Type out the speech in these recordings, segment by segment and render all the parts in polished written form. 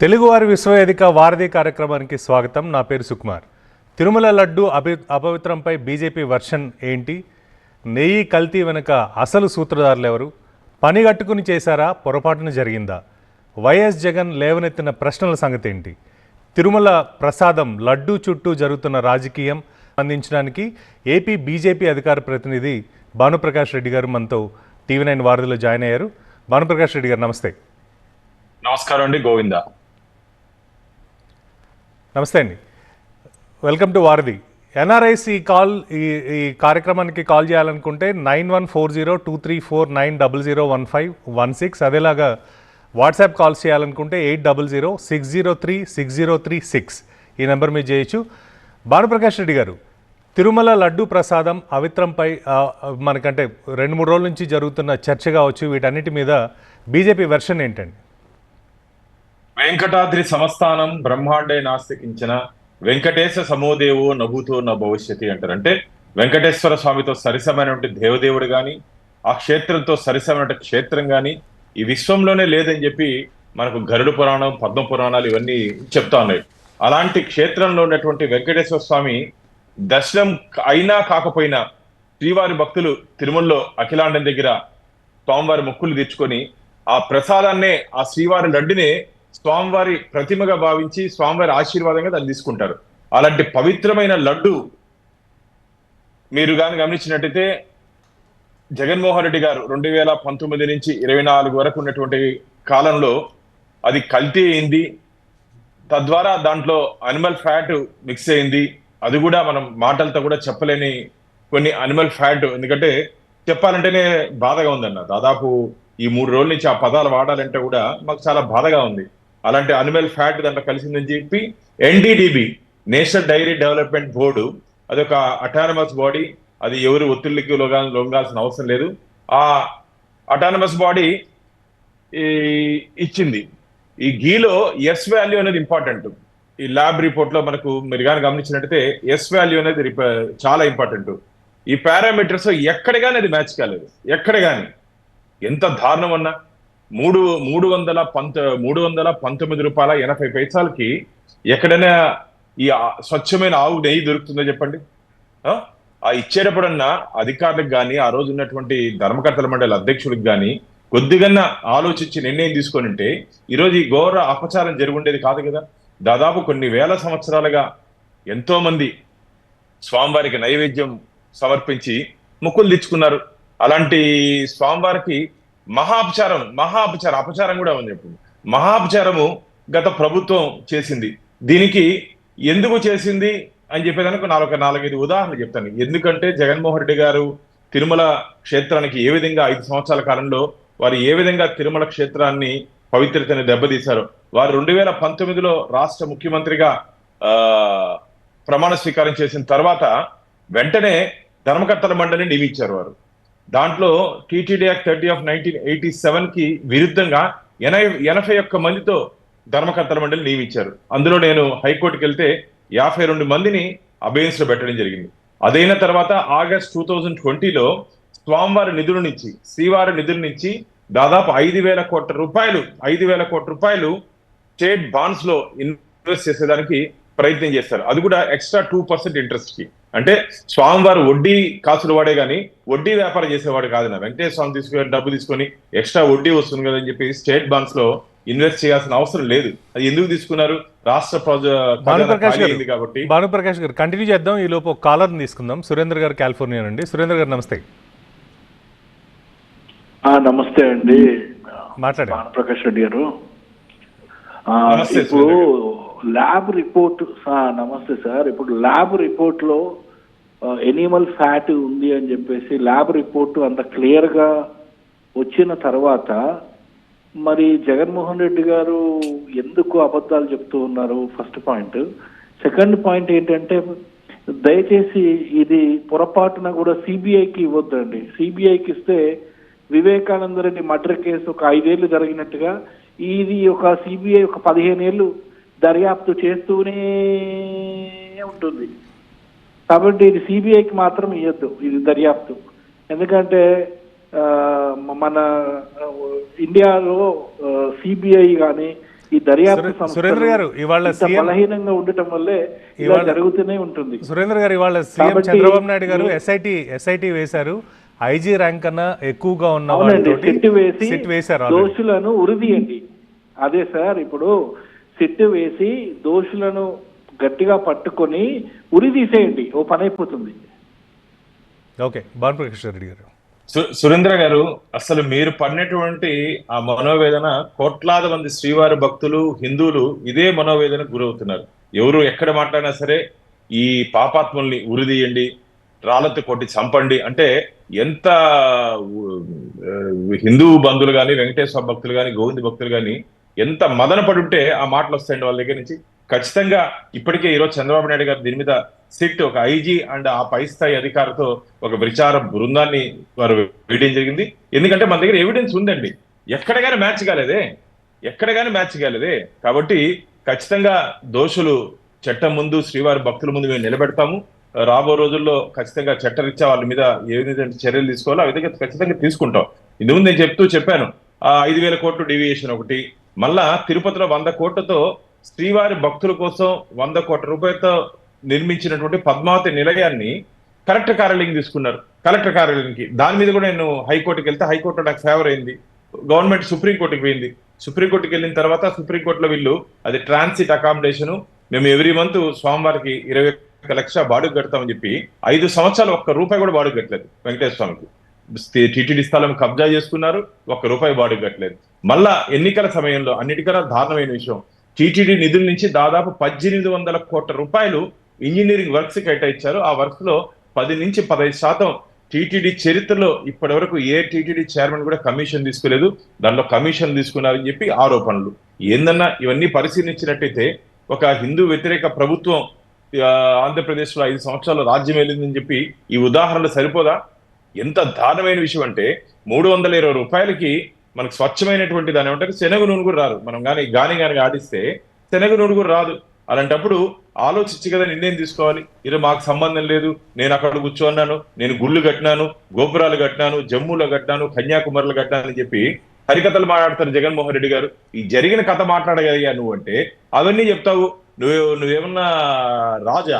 తెలుగువారి విశ్వవేదిక వారధి కార్యక్రమానికి స్వాగతం. నా పేరు సుకుమార్. తిరుమల లడ్డు అపవిత్రంపై బీజేపీ వర్షన్ ఏంటి? నెయ్యి కల్తీ వెనుక అసలు సూత్రధారులు ఎవరు? పని కట్టుకుని చేశారా, పొరపాటున జరిగిందా? వైఎస్ జగన్ లేవనెత్తిన ప్రశ్నల సంగతి ఏంటి? తిరుమల ప్రసాదం లడ్డు చుట్టూ జరుగుతున్న రాజకీయం అందించడానికి ఏపీ బీజేపీ అధికార ప్రతినిధి భానుప్రకాష్ రెడ్డి గారు మనతో టీవీ9 వారధిలో జాయిన్ అయ్యారు. భానుప్రకాష్ రెడ్డి గారు నమస్తే. నమస్కారం అండి. గోవిందా. నమస్తే అండి. వెల్కమ్ టు వారధి. ఎన్ఆర్ఐస్ ఈ కార్యక్రమానికి కాల్ చేయాలనుకుంటే 91402349001516, అదేలాగా వాట్సాప్ కాల్స్ చేయాలనుకుంటే 8006036036 ఈ నెంబర్ మీద చేయొచ్చు. భానుప్రకాష్ రెడ్డి గారు, తిరుమల లడ్డు ప్రసాదం అవిత్రంపై మనకంటే 2-3 రోజుల నుంచి జరుగుతున్న చర్చ కావచ్చు, వీటన్నిటి మీద బీజేపీ వెర్షన్ ఏంటండి? వెంకటాద్రి సంస్థానం బ్రహ్మాండే నాస్తికించిన వెంకటేశ సమోదేవో నభూతో నా భవిష్యతి అంటారు. అంటే వెంకటేశ్వర స్వామితో సరిసమైనటువంటి దేవదేవుడు కానీ, ఆ క్షేత్రంతో సరిసమైనటువంటి క్షేత్రం కానీ ఈ విశ్వంలోనే లేదని చెప్పి మనకు గరుడ పురాణం, పద్మ పురాణాలు ఇవన్నీ చెప్తా ఉన్నాయి. అలాంటి క్షేత్రంలో ఉన్నటువంటి వెంకటేశ్వర స్వామి దర్శనం అయినా కాకపోయినా శ్రీవారి భక్తులు తిరుమలలో అఖిలాండం దగ్గర స్వామివారి మొక్కులు తీర్చుకొని ఆ ప్రసాదాన్నే, ఆ శ్రీవారి లడ్డునే స్వామివారి ప్రతిమగా భావించి స్వామివారి ఆశీర్వాదంగా దాన్ని తీసుకుంటారు. అలాంటి పవిత్రమైన లడ్డు మీరు కానీ గమనించినట్టయితే జగన్మోహన్ రెడ్డి గారు 2019 నుంచి 24 వరకు ఉన్నటువంటి కాలంలో అది కల్తీ అయింది. తద్వారా దాంట్లో అనిమల్ ఫ్యాట్ మిక్స్ అయింది. అది కూడా మనం మాటలతో కూడా చెప్పలేని కొన్ని అనిమల్ ఫ్యాట్, ఎందుకంటే చెప్పాలంటేనే బాధగా ఉందన్న. దాదాపు ఈ 3 రోజుల నుంచి ఆ పదాలు వాడాలంటే కూడా మాకు చాలా బాధగా ఉంది. అలాంటి అనిమల్ ఫ్యాట్ దాంట్లో కలిసిందని చెప్పి NDDB, national dairy development board, అదొక అటానమస్ బాడీ, అది ఎవరు ఒత్తిడికి లొంగాల్సిన అవసరం లేదు. ఆ అటానమస్ బాడీ ఇచ్చింది. ఈ గీలో ఎస్ వాల్యూ అనేది ఇంపార్టెంట్. ఈ ల్యాబ్ రిపోర్ట్ లో మనకు మీరు కానీ గమనించినట్టయితే ఎస్ వాల్యూ అనేది చాలా ఇంపార్టెంట్. ఈ పారామీటర్స్ ఎక్కడ కానీ అది మ్యాచ్ కాలేదు. ఎక్కడ కానీ ఎంత దారుణం అన్నా 319 రూపాయల 80 పైసలకి ఎక్కడైనా ఈ స్వచ్ఛమైన ఆవు నెయ్యి దొరుకుతుందో చెప్పండి. ఆ ఇచ్చేటప్పుడన్నా అధికారులకు కానీ, ఆ రోజు ఉన్నటువంటి ధర్మకర్తల మండలి అధ్యక్షుడికి కానీ కొద్దిగా ఆలోచించి నిర్ణయం తీసుకొని ఉంటే ఈరోజు ఈ ఘోర అపచారం జరుగుండేది కాదు కదా. దాదాపు కొన్ని వేల సంవత్సరాలుగా ఎంతో మంది స్వామివారికి నైవేద్యం సమర్పించి మొక్కులు తెచ్చుకున్నారు. అలాంటి స్వామివారికి అపచారం కూడా అని చెప్పింది. మహాపచారము గత ప్రభుత్వం చేసింది. దీనికి ఎందుకు చేసింది అని చెప్పేదానికి 4-5 ఉదాహరణలు చెప్తాను. ఎందుకంటే జగన్మోహన్ రెడ్డి గారు తిరుమల క్షేత్రానికి ఏ విధంగా 5 సంవత్సరాల కాలంలో వారు ఏ విధంగా తిరుమల క్షేత్రాన్ని పవిత్రతని దెబ్బతీశారు. వారు 2019లో రాష్ట్ర ముఖ్యమంత్రిగా ప్రమాణ స్వీకారం చేసిన తర్వాత వెంటనే ధర్మకర్తల మండలిని నియమించారు. వారు దాంట్లో టీటీడీ యాక్ట్ 30 of 1987 కి విరుద్ధంగా 81 మందితో ధర్మకర్తల మండలి నియమించారు. అందులో నేను హైకోర్టుకి వెళ్తే 52 మందిని అబెయిన్స్ లో పెట్టడం జరిగింది. అదైన తర్వాత ఆగస్ట్ 2020లో స్వామివారి నిధుల నుంచి, శ్రీవారి నిధుల నుంచి దాదాపు 5,000 కోట్ల రూపాయలు స్టేట్ బాండ్స్ లో ఇన్వెస్ట్ చేసేదానికి ప్రయత్నం చేస్తారు. అది కూడా ఎక్స్ట్రా 2% ఇంట్రెస్ట్ కి. అంటే స్వామివారు వడ్డీ కాసులు వాడే కానీ వడ్డీ వ్యాపారం చేసేవాడు కాదు. వెంకటేశ్వర స్వామి తీసుకుని డబ్బు తీసుకొని ఎక్స్ట్రా వడ్డీ వస్తుంది కదా అని చెప్పి స్టేట్ బాండ్స్ లో ఇన్వెస్ట్ చేయాల్సిన అవసరం లేదు. అది ఎందుకు తీసుకున్నారు? రాష్ట్ర కాబట్టి. భానుప్రకాష్ గారు కంటిన్యూ చేద్దాం. ఈ లోపు కాలర్ తీసుకుందాం. సురేంద్ర గారు, కాలిఫోర్నియా నుండి. సురేంద్ర గారు నమస్తే. నమస్తే అండి. మాట్లాడండి. భానుప్రకాష్ రెడ్డి గారు. ఇప్పుడు ల్యాబ్ రిపోర్ట్, నమస్తే సార్. ఇప్పుడు ల్యాబ్ రిపోర్ట్ లో ఎనిమల్ ఫ్యాట్ ఉంది అని చెప్పేసి ల్యాబ్ రిపోర్ట్ అంత క్లియర్ గా వచ్చిన తర్వాత మరి జగన్మోహన్ రెడ్డి గారు ఎందుకు అబద్ధాలు చెప్తూ ఉన్నారు? First point. సెకండ్ పాయింట్ ఏంటంటే, దయచేసి ఇది పొరపాటున కూడా సిబిఐకి ఇవ్వద్దండి. సిబిఐకి ఇస్తే వివేకానంద రెడ్డి మర్డర్ కేసు ఒక 5 ఏళ్ళు జరిగినట్టుగా ఇది ఒక సిబిఐ ఒక 15 ఏళ్ళు దర్యాప్తు చేస్తూనే ఉంటుంది. కాబట్టి ఇది సిబిఐకి మాత్రం ఇవ్వద్దు ఇది దర్యాప్తు. ఎందుకంటే మన ఇండియాలో సిబిఐ కానీ ఈ దర్యాప్తు సురేంద్ర గారు, ఇవాళ సంస్థలు ఇంత బలహీనంగా ఉండటం వల్లే ఇలా జరుగుతూనే ఉంటుంది. సురేంద్ర గారు, ఇవాళ సీఎం చంద్రబాబు నాయుడు గారు ఎస్ఐటి వేశారు. ఐజీ ర్యాంక్ కన్నా ఎక్కువగా ఉన్న వాళ్ళతోటి సిట్ వేశారు. దోషులను ఉరిదీయండి. అదే సార్, ఇప్పుడు సిట్ వేసి దోషులను గట్టిగా పట్టుకొని ఉరి తీసేయండి, ఓ పని అయిపోతుంది. ఓకే, భానుప్రకాష్ రెడ్డి గారు. సురేంద్ర గారు, అసలు మీరు పడినటువంటి ఆ మనోవేదన కోట్లాది మంది శ్రీవారి భక్తులు, హిందువులు ఇదే మనోవేదనకు గురవుతున్నారు. ఎవరు ఎక్కడ మాట్లాడినా సరే ఈ పాపాత్ముల్ని ఉరిదీయండి, రాళ్ళతో కొట్టి చంపండి అంటే ఎంత హిందూ బంధువులు కానీ, వెంకటేశ్వర భక్తులు కానీ, గోవింద భక్తులు కానీ ఎంత మదన పడి ఉంటే ఆ మాటలు వస్తాయండి వాళ్ళ దగ్గర నుంచి. ఖచ్చితంగా ఇప్పటికే ఈరోజు చంద్రబాబు నాయుడు గారు దీని మీద సిట్ ఒక ఐజీ అండ్ ఆ పై స్థాయి అధికారితో ఒక విచార బృందాన్ని వారు వేయడం జరిగింది. ఎందుకంటే మన దగ్గర ఎవిడెన్స్ ఉందండి, ఎక్కడ కానీ మ్యాచ్ కాలేదే. కాబట్టి ఖచ్చితంగా దోషులు చట్టం ముందు, శ్రీవారి భక్తుల ముందు మేము నిలబెడతాము. రాబో రోజుల్లో ఖచ్చితంగా చట్టరీత్యా వాళ్ళ మీద ఏ విధంగా చర్యలు తీసుకోవాలో ఆ విధంగా ఖచ్చితంగా తీసుకుంటాం. ఇంతకుముందు నేను చెప్పాను 5,000 కోట్లు డీవియేషన్ ఒకటి, మళ్ళా తిరుపతిలో 100 కోట్లతో శ్రీవారి భక్తుల కోసం 100 కోట్ల రూపాయలతో నిర్మించినటువంటి పద్మావతి నిలయాన్ని కలెక్టర్ కార్యాలయం తీసుకున్నారు. కలెక్టర్ కార్యాలయానికి దాని మీద కూడా నేను హైకోర్టుకి వెళ్తే హైకోర్టు నాకు ఫేవర్ అయింది. గవర్నమెంట్ సుప్రీంకోర్టుకి పోయింది. సుప్రీంకోర్టుకి వెళ్ళిన తర్వాత సుప్రీంకోర్టులో వీళ్ళు అది ట్రాన్సిట్ అకామిడేషన్, మేము ఎవ్రీ మంత్ స్వామివారికి 21 లక్ష బాడుగు కడతామని చెప్పి 5 సంవత్సరాలు ఒక్క రూపాయి కూడా బాడుగు కట్టలేదు. వెంకటేశ్వర స్వామికి టీటీడీ స్థలం కబ్జా చేసుకున్నారు, ఒక్క రూపాయి బాడుగు కట్టలేదు. మళ్ళా ఎన్నికల సమయంలో అన్నిటికన్నా దారుణమైన విషయం, టీటీడీ నిధుల నుంచి దాదాపు 1,800 కోట్ల రూపాయలు ఇంజనీరింగ్ వర్క్స్ కేటాయించారు. ఆ వర్క్స్ లో 10 నుంచి 15% టీటీడీ చరిత్రలో ఇప్పటి వరకు ఏ టీటీడీ చైర్మన్ కూడా కమిషన్ తీసుకోలేదు. దాంట్లో కమిషన్ తీసుకున్నారని చెప్పి ఆరోపణలు. ఏందన్నా ఇవన్నీ పరిశీలించినట్టయితే ఒక హిందూ వ్యతిరేక ప్రభుత్వం ఆంధ్రప్రదేశ్ లో 5 సంవత్సరాలు రాజ్యం వెళ్ళిందని చెప్పి ఈ ఉదాహరణలు సరిపోదా? ఎంత దారుణమైన విషయం అంటే 320 రూపాయలకి మనకు స్వచ్ఛమైనటువంటి దాని ఏమంటారు శనగ నూనె కూడా రాదు. మనం కానీ ఆడిస్తే శనగ నూనె కూడా రాదు. అలాంటప్పుడు ఆలోచించి కదా నిర్ణయం తీసుకోవాలి. ఇది మాకు సంబంధం లేదు, నేను అక్కడ కూర్చోన్నాను, నేను గుళ్ళు కట్టినాను, గోపురాలు కట్టినాను, జమ్మూలో కట్టినాను, కన్యాకుమారిలో కట్టినాను అని చెప్పి హరికథలు మాట్లాడతారు జగన్మోహన్ రెడ్డి గారు. ఈ జరిగిన కథ మాట్లాడగలిగా నువ్వు అంటే అవన్నీ చెప్తావు. నువ్వేమన్నా రాజా?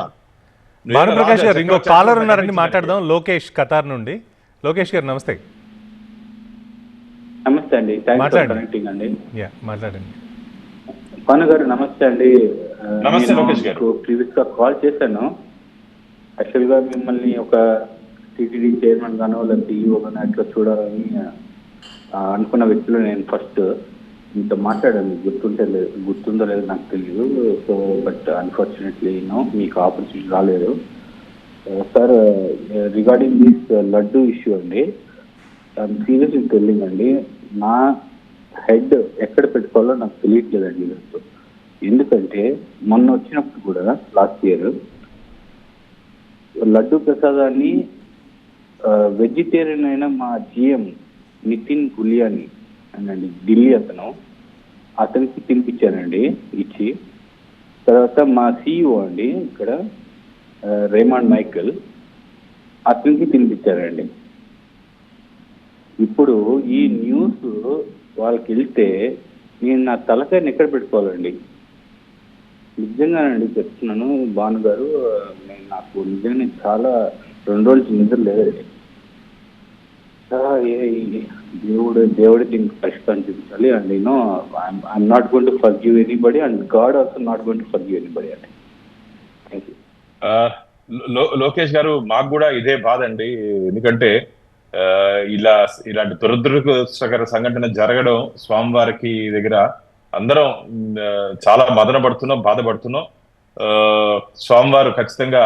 భానుప్రకాష్ గారు, ఇంకో కాలర్ ఉన్నారని మాట్లాడదాం. లోకేష్ కతార్ నుండి. లోకేష్ గారు నమస్తే. నమస్తే అండి, కనెక్టింగ్ అండి. మాట్లాడండి. భాను గారు నమస్తే అండి. నమస్తే లోకేష్ గారు. ప్రీవియస్ గా కాల్ చేశాను. యాక్చువల్ గా మిమ్మల్ని ఒక టీటీడీ చైర్మన్ గానో లేదా సిఇఓ గానో అట్లా చూడాలని అనుకున్న వ్యక్తులు నేను ఫస్ట్ మీతో మాట్లాడాను. గుర్తుందో లేదో నాకు తెలియదు. సో బట్ అన్ఫార్చునేట్లీ మీకు ఆపర్చునిటీ రాలేదు. Sir, regarding this laddu issue అండి, సీరియస్లీ టెల్లింగ్ అండి, నా హెడ్ ఎక్కడ పెట్టుకోవాలో నాకు తెలియట్లేదండి ఈరోజు. ఎందుకంటే మొన్న వచ్చినప్పుడు కూడా లాస్ట్ ఇయర్ లడ్డు ప్రసాదాన్ని వెజిటేరియన్ అయిన మా జిఎం నితిన్ గులియాని అండి, ఢిల్లీ అతనికి తినిపించానండి ఇచ్చి. తర్వాత మా సిఇఓ అండి ఇక్కడ రేమండ్ మైకల్, అతనికి తినిపించారండి. ఇప్పుడు ఈ న్యూస్ వాళ్ళకి వెళ్తే నేను నా తలకాయని ఎక్కడ పెట్టుకోవాలండి? నిజంగానండి చెప్తున్నాను భాను గారు, నాకు నిజంగా చాలా 2 రోజులు నిద్ర లేదండి. దేవుడి దీనికి పరిష్కారం చూపించాలి. And I'm not going to forgive anybody and God also not going to forgive anybody అండి. Thank you. లోకేష్ గారు, మాకు కూడా ఇదే బాధ అండి. ఎందుకంటే ఇలాంటి దురదృష్టకర సంఘటన జరగడం స్వామివారికి దగ్గర అందరం చాలా మదన పడుతున్నాం, బాధపడుతున్నాం. స్వామివారు ఖచ్చితంగా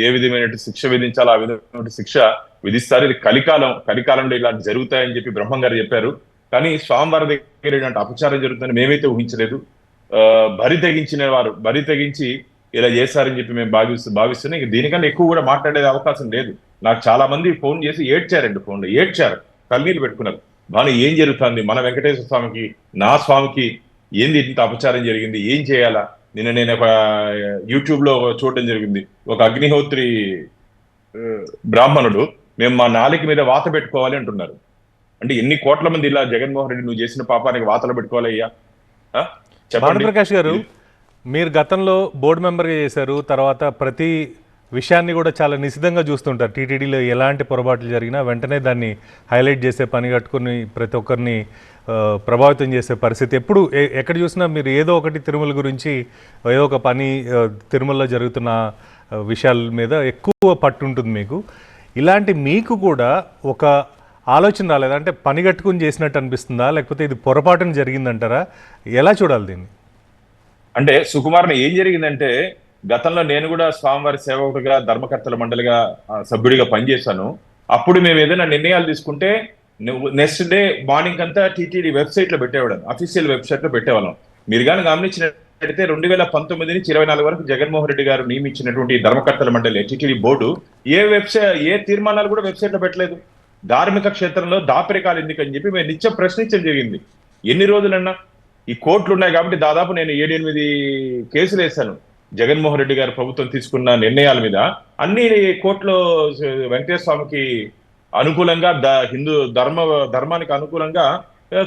ఏ విధమైన శిక్ష విధించాలో ఆ విధమైన శిక్ష విధిస్తారు. ఇది కలికాలంలో ఇలాంటి జరుగుతాయని చెప్పి బ్రహ్మం గారు చెప్పారు. కానీ స్వామివారి దగ్గర ఇలాంటి అపచారం జరుగుతుందని మేమైతే ఊహించలేదు. బరి తెగించి ఇలా చేశారని చెప్పి మేము భావిస్తున్నాం. ఇక దీనికన్నా ఎక్కువ కూడా మాట్లాడే అవకాశం లేదు. నాకు చాలా మంది ఫోన్ చేసి ఏడ్చారండి, ఫోన్లో ఏడ్చారు, కన్నీళ్ళు పెట్టుకున్నారు. భాను, ఏం జరుగుతుంది మన వెంకటేశ్వర స్వామికి, నా స్వామికి ఏంది ఇంత అపచారం జరిగింది, ఏం చేయాలా? నేను ఒక యూట్యూబ్ లో చూడడం జరిగింది. ఒక అగ్నిహోత్రి బ్రాహ్మణుడు, మేము మా నాలిక మీద వాత పెట్టుకోవాలి అంటున్నారు. అంటే ఎన్ని కోట్ల మంది ఇలా జగన్మోహన్ రెడ్డి నువ్వు చేసిన పాపానికి వాతలు పెట్టుకోవాలయ్యా? చెప్పండి. భానుప్రకాష్ గారు, మీరు గతంలో బోర్డు మెంబర్గా చేశారు, తర్వాత ప్రతి విషయాన్ని కూడా చాలా నిశితంగా చూస్తుంటారు. టీటీడీలో ఎలాంటి పొరపాట్లు జరిగినా వెంటనే దాన్ని హైలైట్ చేసే పని కట్టుకుని ప్రతి ఒక్కరిని ప్రభావితం చేసే పరిస్థితి ఎప్పుడు ఎక్కడ చూసినా మీరు ఏదో ఒకటి తిరుమల గురించి ఏదో ఒక పని తిరుమలలో జరుగుతున్న విషయాల మీద ఎక్కువ పట్టు ఉంటుంది మీకు. ఇలాంటి మీకు కూడా ఒక ఆలోచన రాలేదా? అంటే పని కట్టుకుని చేసినట్టు అనిపిస్తుందా, లేకపోతే ఇది పొరపాటున జరిగిందంటారా? ఎలా చూడాలి దీన్ని? అంటే సుకుమార్ని ఏం జరిగిందంటే, గతంలో నేను కూడా స్వామివారి సేవకుడిగా ధర్మకర్తల మండలిగా సభ్యుడిగా పనిచేశాను. అప్పుడు మేము ఏదైనా నిర్ణయాలు తీసుకుంటే నెక్స్ట్ డే మార్నింగ్ అంతా టీటీడీ వెబ్సైట్ లో పెట్టేవాళ్ళం, అఫీషియల్ వెబ్సైట్ లో పెట్టేవాళ్ళం. మీరు కానీ గమనించినట్లయితే 2019 నుంచి 24 వరకు జగన్మోహన్ రెడ్డి గారు నియమించినటువంటి ధర్మకర్తల మండలి టీటీడీ బోర్డు ఏ తీర్మానాలు కూడా వెబ్సైట్ లో పెట్టలేదు. ధార్మిక క్షేత్రంలో దాపరికాలు ఎందుకని చెప్పి మేము నిత్యం ప్రశ్నించడం జరిగింది. ఎన్ని రోజులన్నా ఈ కోర్టులు ఉన్నాయి కాబట్టి దాదాపు నేను 7-8 కేసులు వేశాను జగన్మోహన్ రెడ్డి గారు ప్రభుత్వం తీసుకున్న నిర్ణయాల మీద. అన్ని కోర్టులో వెంకటేశ్వర స్వామికి అనుకూలంగా హిందూ ధర్మానికి అనుకూలంగా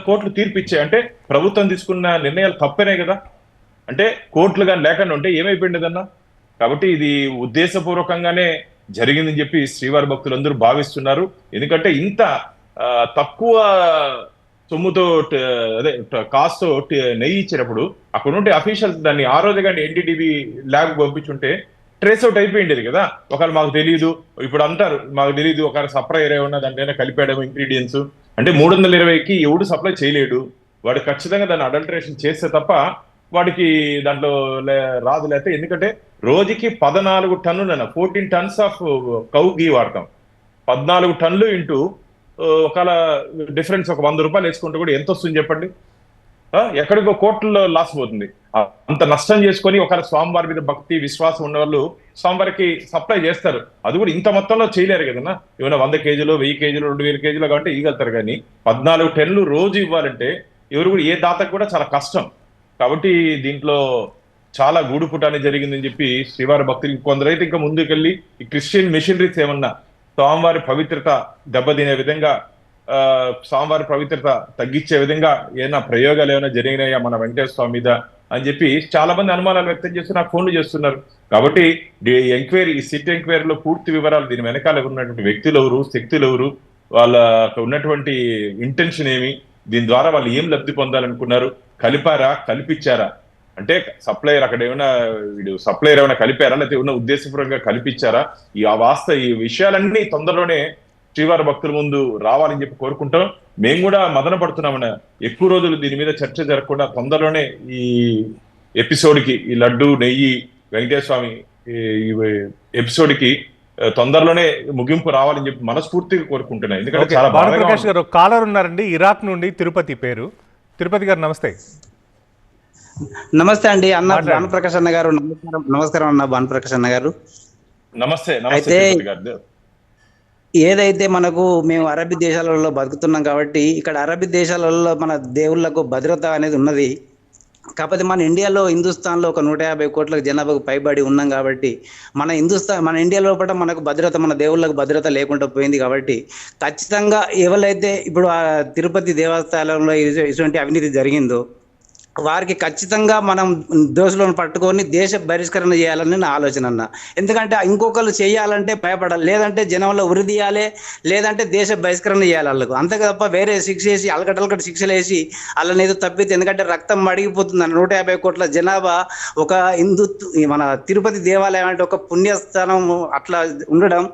కోర్టులు తీర్పు ఇచ్చాయి. అంటే ప్రభుత్వం తీసుకున్న నిర్ణయాలు తప్పనే కదా. అంటే కోర్టులు కానీ లేకుండా ఉంటే ఏమైపోయిందన్నా. కాబట్టి ఇది ఉద్దేశపూర్వకంగానే జరిగిందని చెప్పి శ్రీవారి భక్తులందరూ భావిస్తున్నారు. ఎందుకంటే ఇంత తక్కువ సొమ్ముతో అదే కాస్ట్తో నెయ్యి ఇచ్చినప్పుడు అక్కడ ఉంటే అఫీషియల్స్ దాన్ని ఆ రోజు కానీ ఎన్డీటీవీ ల్యాబ్ పంపించుంటే ట్రేస్ అవుట్ అయిపోయింది కదా. ఒకవేళ మాకు తెలియదు, ఇప్పుడు అంటారు మాకు తెలియదు, ఒకవేళ సప్లై ఏమన్నా దాంట్లో కలిపాడేమో ఇంగ్రీడియంట్స్. అంటే 320కి ఎవడు సప్లై చేయలేడు, వాడు ఖచ్చితంగా దాన్ని అడల్టరేషన్ చేస్తే తప్ప వాడికి దాంట్లో రాదు. లేకపోతే ఎందుకంటే రోజుకి 14 టన్నులైనా 14 టన్స్ ఆఫ్ కౌ గీ వాడతాం. 14 టన్నులు ఇంటూ ఒకవేళ డిఫరెన్స్ ఒక 100 రూపాయలు వేసుకుంటే కూడా ఎంత వస్తుంది చెప్పండి. ఎక్కడికో కోట్లలో లాస్ పోతుంది. అంత నష్టం చేసుకొని ఒకవేళ స్వామివారి మీద భక్తి విశ్వాసం ఉన్న వాళ్ళు స్వామివారికి సప్లై చేస్తారు. అది కూడా ఇంత మొత్తంలో చేయలేరు కదన్నా. ఏమైనా 100 కేజీలు 1000 కేజీలు 2000 కేజీలు కాబట్టి ఇవ్వగలుగుతారు. కానీ 14 టన్నులు రోజు ఇవ్వాలంటే ఎవరు కూడా ఏ దాతకు కూడా చాలా కష్టం. కాబట్టి దీంట్లో చాలా గూడుపుటాన్ని జరిగిందని చెప్పి శ్రీవారి భక్తులు కొందరైతే ఇంకా ముందుకెళ్ళి ఈ క్రిస్టియన్ మిషనరీస్ ఏమన్నా స్వామివారి పవిత్రత దెబ్బతినే విధంగా, స్వామివారి పవిత్రత తగ్గించే విధంగా ఏమైనా ప్రయోగాలు ఏమైనా జరిగినాయా మన వెంకటేశ్వర స్వామి మీద అని చెప్పి చాలా మంది అనుమానాలు వ్యక్తం చేస్తూ నాకు ఫోన్లు చేస్తున్నారు. కాబట్టి ఎంక్వైరీ, సిట్ ఎంక్వైరీలో పూర్తి వివరాలు, దీని వెనకాల ఉన్నటువంటి వ్యక్తులు ఎవరు, శక్తులు ఎవరు, వాళ్ళ ఉన్నటువంటి ఇంటెన్షన్ ఏమి, దీని ద్వారా వాళ్ళు ఏం లబ్ధి పొందాలనుకున్నారు, కలిపారా కల్పించారా, అంటే సప్లయర్ అక్కడ ఏమైనా సప్లయర్ ఏమైనా కలిపారా, లేకపోతే ఏమైనా ఉద్దేశపూర్వకంగా కల్పించారా, ఈ విషయాలన్నీ తొందరలోనే శ్రీవారి భక్తుల ముందు రావాలని చెప్పి కోరుకుంటాం. మేము కూడా మదన పడుతున్నామన్న ఎక్కువ రోజులు దీని మీద చర్చ జరగకుండా తొందరలోనే ఈ ఎపిసోడ్కి, ఈ లడ్డు నెయ్యి వెంకటేశ్వర స్వామి ఎపిసోడ్కి తొందరలోనే ముగింపు రావాలని చెప్పి మనస్ఫూర్తిగా కోరుకుంటున్నాను. ఎందుకంటే చాలా భానుప్రకాష్ గారు కాలర్ ఉన్నారండి, ఇరాక్ నుండి తిరుపతి పేరు. తిరుపతి గారు నమస్తే. నమస్తే అండి అన్న భానుప్రకాష్ అన్న గారు. నమస్కారం అన్న భానుప్రకాష్ అన్న గారు. నమస్తే. అయితే ఏదైతే మనకు మేము అరబీ దేశాలలో బతుకుతున్నాం కాబట్టి ఇక్కడ అరబీ దేశాలలో మన దేవుళ్లకు భద్రత అనేది ఉన్నది. కాకపోతే మన ఇండియాలో, హిందుస్థాన్లో ఒక 150 కోట్ల జనాభాకు పైబడి ఉన్నాం కాబట్టి మన ఇండియా లోపల మనకు భద్రత, మన దేవుళ్ళకు భద్రత లేకుండా పోయింది. కాబట్టి ఖచ్చితంగా ఎవరైతే ఇప్పుడు ఆ తిరుపతి దేవస్థానంలో ఇటువంటి అవినీతి జరిగిందో వారికి ఖచ్చితంగా మనం దోషులను పట్టుకొని దేశ బహిష్కరణ చేయాలని నా ఆలోచన అన్న. ఎందుకంటే ఇంకొకరు చేయాలంటే భయపడాలి, లేదంటే జనంలో ఉరి తీయాలి, లేదంటే దేశ బహిష్కరణ చేయాలి వాళ్ళకు. అంతే తప్ప వేరే శిక్ష వేసి అలకటలకటి శిక్షలు వేసి వాళ్ళని ఏదో తప్పితే, ఎందుకంటే రక్తం మడిగిపోతుంది అన్న. 150 కోట్ల జనాభా ఒక మన తిరుపతి దేవాలయం అంటే ఒక పుణ్యస్థానం అట్లా ఉండడం,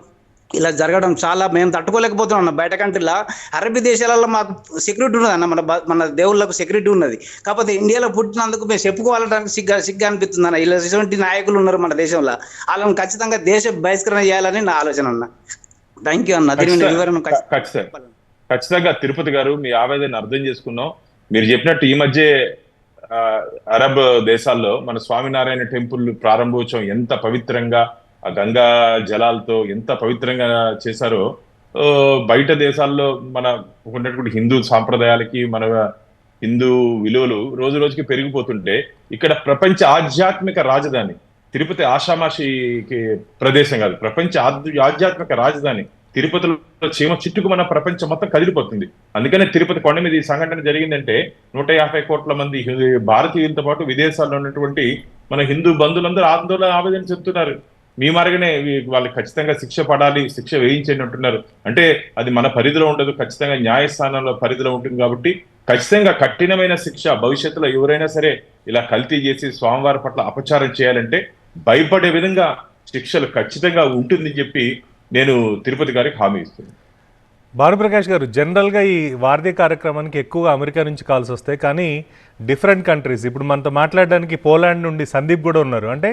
ఇలా జరగడం చాలా మేము తట్టుకోలేకపోతున్నాం అన్న. బయట కంట్రీలో అరబీ దేశాలలో మాకు సెక్యూరిటీ ఉన్నది అన్న, మన దేవుళ్ళకు సెక్యూరిటీ ఉన్నది. కాకపోతే ఇండియాలో పుట్టినందుకు మేము చెప్పుకోవాలంటే సిగ్గా అనిపిస్తుంది అన్న. ఇలా ఇటువంటి నాయకులు ఉన్నారు మన దేశంలో, వాళ్ళని ఖచ్చితంగా దేశ బహిష్కరణ చేయాలని నా ఆలోచన అన్న. థ్యాంక్ యూ అన్న. దీని వివరణ ఖచ్చితంగా తిరుపతి గారు మీ ఆవేదన అర్థం చేసుకున్నాం. మీరు చెప్పినట్టు ఈ మధ్య అరబ్ దేశాల్లో మన స్వామినారాయణ టెంపుల్ ప్రారంభోత్సవం ఎంత పవిత్రంగా ఆ గంగా జలాలతో ఎంత పవిత్రంగా చేశారో, బయట దేశాల్లో మన ఉన్నటువంటి హిందూ సాంప్రదాయాలకి, మన హిందూ విలువలు రోజు రోజుకి పెరిగిపోతుంటే ఇక్కడ ప్రపంచ ఆధ్యాత్మిక రాజధాని తిరుపతి ఆషామాషి ప్రదేశం కాదు, ప్రపంచ ఆధ్యాత్మిక రాజధాని. తిరుపతిలో చీమ చిట్టుకు మన ప్రపంచం మొత్తం కదిలిపోతుంది. అందుకనే తిరుపతి కొండ మీద ఈ సంఘటన జరిగిందంటే 150 కోట్ల మంది భారతీయులతో పాటు విదేశాల్లో ఉన్నటువంటి మన హిందూ బంధువులందరూ ఆందోళన ఆవేదన చెప్తున్నారు. మీ మార్గనే వాళ్ళకి ఖచ్చితంగా శిక్ష పడాలి, శిక్ష వేయించండి అంటున్నారు. అంటే అది మన పరిధిలో ఉండదు, ఖచ్చితంగా న్యాయస్థానంలో పరిధిలో ఉంటుంది. కాబట్టి ఖచ్చితంగా కఠినమైన శిక్ష భవిష్యత్తులో ఎవరైనా సరే ఇలా కల్తీ చేసి స్వామివారి పట్ల అపచారం చేయాలంటే భయపడే విధంగా శిక్షలు ఖచ్చితంగా ఉంటుందని చెప్పి నేను తిరుపతి గారికి హామీ ఇస్తున్నాను. భానుప్రకాష్ గారు, జనరల్గా ఈ వారధి కార్యక్రమానికి ఎక్కువగా అమెరికా నుంచి కాల్స్ వస్తాయి, కానీ డిఫరెంట్ కంట్రీస్, ఇప్పుడు మనతో మాట్లాడడానికి పోలాండ్ నుండి సందీప్ కూడా ఉన్నారు. అంటే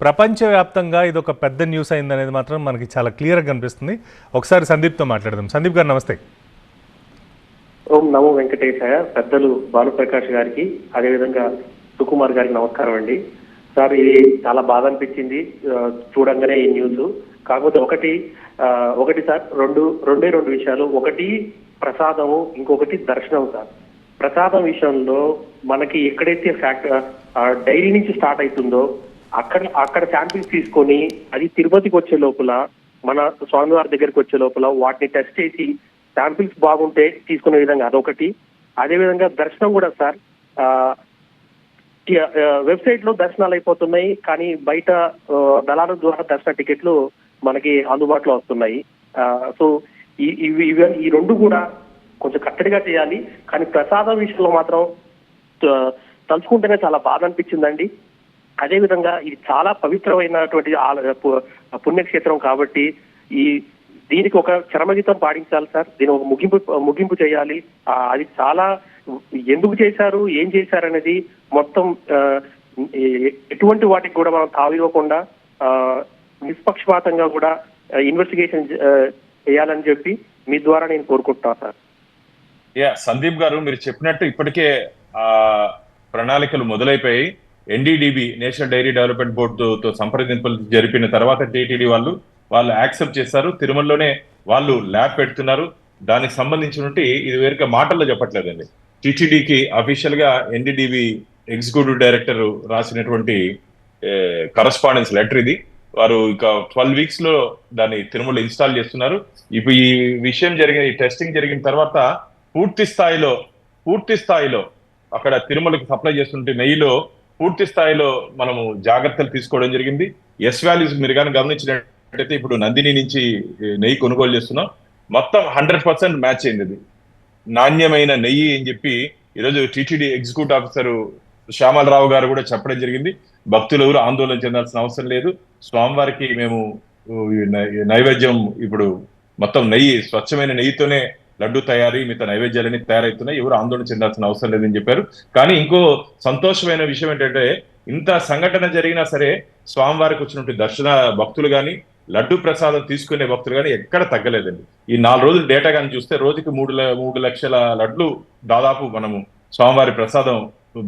ప్రపంచవ్యాప్తంగా ఇది ఒక పెద్ద న్యూస్ అయింది అనేది మాత్రం మనకి చాలా క్లియర్గా కనిపిస్తుంది. ఒకసారి సందీప్తో మాట్లాడదాం. సందీప్ గారు నమస్తే. ఓం నమో వెంకటేశాయ. పెద్దలు భానుప్రకాష్ గారికి, అదేవిధంగా సుకుమార్ గారికి నమస్కారం అండి. సార్, ఇది చాలా బాధ అనిపించింది చూడంగానే ఈ న్యూస్. కాకపోతే ఒకటి సార్, రెండు విషయాలు. ఒకటి ప్రసాదము, ఇంకొకటి దర్శనం సార్. ప్రసాదం విషయంలో మనకి ఎక్కడైతే డైరీ నుంచి స్టార్ట్ అవుతుందో అక్కడ శాంపిల్స్ తీసుకొని అది తిరుపతికి వచ్చే లోపల, మన స్వామివారి దగ్గరికి వచ్చే లోపల వాటిని టెస్ట్ చేసి శాంపిల్స్ బాగుంటే తీసుకునే విధంగా అదొకటి. అదేవిధంగా దర్శనం కూడా సార్, వెబ్సైట్ లో దర్శనాలు అయిపోతున్నాయి, కానీ బయట దళారుల ద్వారా దర్శన టికెట్లు మనకి అందుబాటులో వస్తున్నాయి. సో ఈ రెండు కూడా కొంచెం కట్టడిగా చేయాలి. కానీ ప్రసాదం విషయంలో మాత్రం తలుచుకుంటేనే చాలా బాధ అనిపించిందండి. అదేవిధంగా ఇది చాలా పవిత్రమైనటువంటి పుణ్యక్షేత్రం కాబట్టి దీనికి ఒక చరమగీతం పాటించాలి సార్. దీని ఒక ముగింపు చేయాలి. అది చాలా ఎందుకు చేశారు, ఏం చేశారు అనేది మొత్తం ఎటువంటి వాటికి కూడా మనం తావివ్వకుండా నిష్పక్షపాతంగా కూడా ఇన్వెస్టిగేషన్ చేయాలని చెప్పి మీ ద్వారా నేను కోరుకుంటున్నాను సార్. సందీప్ గారు, మీరు చెప్పినట్టు ఇప్పటికే ప్రణాళికలు మొదలైపోయి ఎన్డీడీబీ నేషనల్ డైరీ డెవలప్మెంట్ బోర్డుతో సంప్రదింపులు జరిపిన తర్వాత టీటీడీ వాళ్ళు యాక్సెప్ట్ చేశారు. తిరుమలలోనే వాళ్ళు ల్యాబ్ పెడుతున్నారు. దానికి సంబంధించినట్టు ఇది వేరే మాటల్లో చెప్పట్లేదండి. టీటీడీకి అఫీషియల్ గా ఎన్డీడీబీ ఎగ్జిక్యూటివ్ డైరెక్టర్ రాసినటువంటి కరస్పాండెన్స్ లెటర్ ఇది. వారు ఇక 12 వీక్స్ లో దాన్ని తిరుమల ఇన్స్టాల్ చేస్తున్నారు. ఇప్పుడు ఈ విషయం ఈ టెస్టింగ్ జరిగిన తర్వాత పూర్తి స్థాయిలో అక్కడ తిరుమలకి సప్లై చేస్తుంటే నెయ్యిలో పూర్తి స్థాయిలో మనము జాగ్రత్తలు తీసుకోవడం జరిగింది. ఎస్ వాల్యూస్ మీరు కానీ గమనించినట్టయితే ఇప్పుడు నందిని నుంచి నెయ్యి కొనుగోలు చేస్తున్నాం. మొత్తం 100% మ్యాచ్ అయింది. అది నాణ్యమైన నెయ్యి అని చెప్పి ఈరోజు టీటీడీ ఎగ్జిక్యూటివ్ ఆఫీసర్ శ్యామలరావు గారు కూడా చెప్పడం జరిగింది. భక్తులు ఎవరు ఆందోళన చెందాల్సిన అవసరం లేదు. స్వామివారికి మేము నైవేద్యం ఇప్పుడు మొత్తం నెయ్యి, స్వచ్ఛమైన నెయ్యితోనే లడ్డు తయారీ, మిగతా నైవేద్యాలన్నీ తయారవుతున్నాయి, ఎవరు ఆందోళన చెందాల్సిన అవసరం లేదని చెప్పారు. కానీ ఇంకో సంతోషమైన విషయం ఏంటంటే, ఇంత సంఘటన జరిగినా సరే స్వామివారికి వచ్చినటువంటి దర్శన భక్తులు కానీ, లడ్డు ప్రసాదం తీసుకునే భక్తులు కానీ ఎక్కడ తగ్గలేదండి. ఈ 4 రోజులు డేటా కానీ చూస్తే రోజుకి 3 లక్షల లడ్లు దాదాపు మనము స్వామివారి ప్రసాదం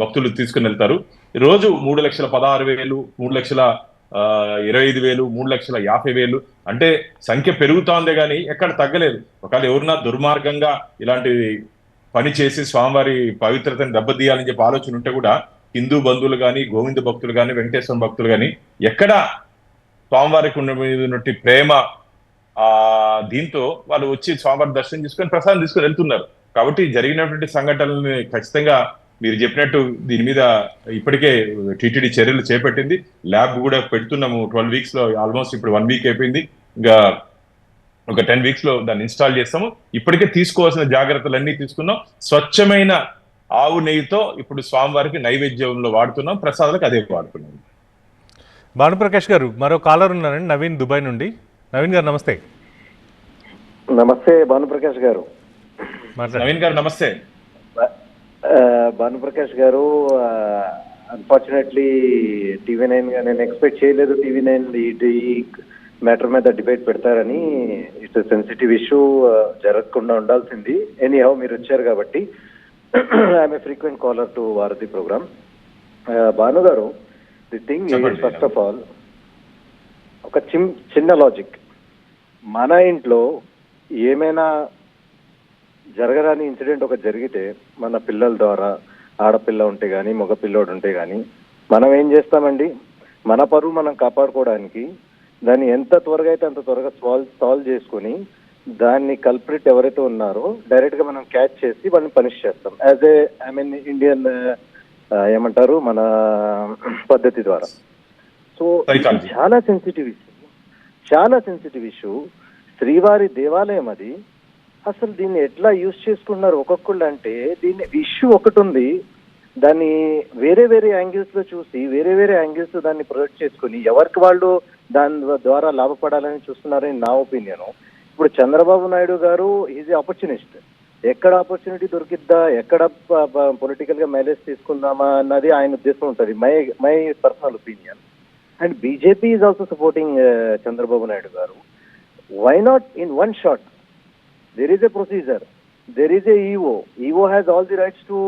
భక్తులు తీసుకుని వెళ్తారు. రోజు 3,16,000, 3,25,000, 3,50,000 అంటే సంఖ్య పెరుగుతోందే కానీ ఎక్కడ తగ్గలేదు. ఒకవేళ ఎవరున్నా దుర్మార్గంగా ఇలాంటి పని చేసి స్వామివారి పవిత్రతను దెబ్బతీయాలని చెప్పి ఆలోచన ఉంటే కూడా హిందూ బంధువులు కానీ, గోవింద భక్తులు కానీ, వెంకటేశ్వర భక్తులు కానీ ఎక్కడ స్వామివారికి ఉన్నటువంటి ప్రేమ దీంతో వాళ్ళు వచ్చి స్వామివారి దర్శనం చేసుకొని ప్రసాదం తీసుకొని వెళ్తున్నారు. కాబట్టి జరిగినటువంటి సంఘటనల్ని ఖచ్చితంగా మీరు చెప్పినట్టు దీని మీద ఇప్పటికే టీటీడీ చర్యలు చేపట్టింది. ల్యాబ్ కూడా పెడుతున్నాము 12 వీక్స్ లో. ఆల్మోస్ట్ ఇప్పుడు 1 వీక్ అయిపోయింది. ఇంకా ఒక 10 వీక్స్ లో దాన్ని ఇన్స్టాల్ చేస్తాము. ఇప్పటికే తీసుకోవాల్సిన జాగ్రత్తలన్నీ తీసుకున్నాం. స్వచ్ఛమైన ఆవు నెయ్యితో ఇప్పుడు స్వామివారికి నైవేద్యంలో వాడుతున్నాం, ప్రసాదాలకు అదే వాడుతున్నాం. భానుప్రకాష్ గారు, మరో కాలర్ ఉన్నారండి, నవీన్, దుబాయ్ నుండి. నవీన్ గారు నమస్తే. నమస్తే భానుప్రకాష్ గారు. నవీన్ గారు నమస్తే. భానుప్రకాష్ గారు, అన్ఫార్చునేట్లీ TV9 గా నేను ఎక్స్పెక్ట్ చేయలేదు TV9 ఈ మ్యాటర్ మీద డిబేట్ పెడతారని. ఇట్స్ సెన్సిటివ్ ఇష్యూ, జరగకుండా ఉండాల్సింది. ఎనీహౌ మీరు వచ్చారు కాబట్టి I'm a frequent caller to Varadhi program. Bhanu గారు, the thing first of all ఒక చిన్న లాజిక్. మన ఇంట్లో ఏమైనా జరగరాని ఇన్సిడెంట్ ఒక జరిగితే మన పిల్లల ద్వారా, ఆడపిల్ల ఉంటే కానీ, మగ పిల్లోడు ఉంటే కానీ, మనం ఏం చేస్తామండి, మన పరువు మనం కాపాడుకోవడానికి దాన్ని ఎంత త్వరగా అయితే అంత త్వరగా సాల్వ్ చేసుకొని దాన్ని కల్ప్రిట్ ఎవరైతే ఉన్నారో డైరెక్ట్ గా మనం క్యాచ్ చేసి వాళ్ళని పనిష్ చేస్తాం యాజ్ ఏ ఇండియన్ ఏమంటారు మన పద్ధతి ద్వారా. సో చాలా సెన్సిటివ్ ఇష్యూ శ్రీవారి దేవాలయం అది. అసలు దీన్ని ఎట్లా యూజ్ చేసుకున్నారు ఒక్కొక్కళ్ళు అంటే, దీన్ని ఇష్యూ ఒకటి ఉంది, దాన్ని వేరే యాంగిల్స్ లో చూసి వేరే యాంగిల్స్ దాన్ని ప్రొజెక్ట్ చేసుకుని ఎవరికి వాళ్ళు దాని ద్వారా లాభపడాలని చూస్తున్నారని నా ఒపీనియన్. ఇప్పుడు చంద్రబాబు నాయుడు గారు ఈజ్ ఆపర్చునిస్ట్. ఎక్కడ ఆపర్చునిటీ దొరికిద్దా, ఎక్కడ పొలిటికల్ గా మైలేజ్ తీసుకుందామా అన్నది ఆయన ఉద్దేశం ఉంటుంది, my personal opinion. And BJP is also supporting Chandrababu Naidu garu. Why not in one shot? There is a procedure. There is a EO. EO has all the rights to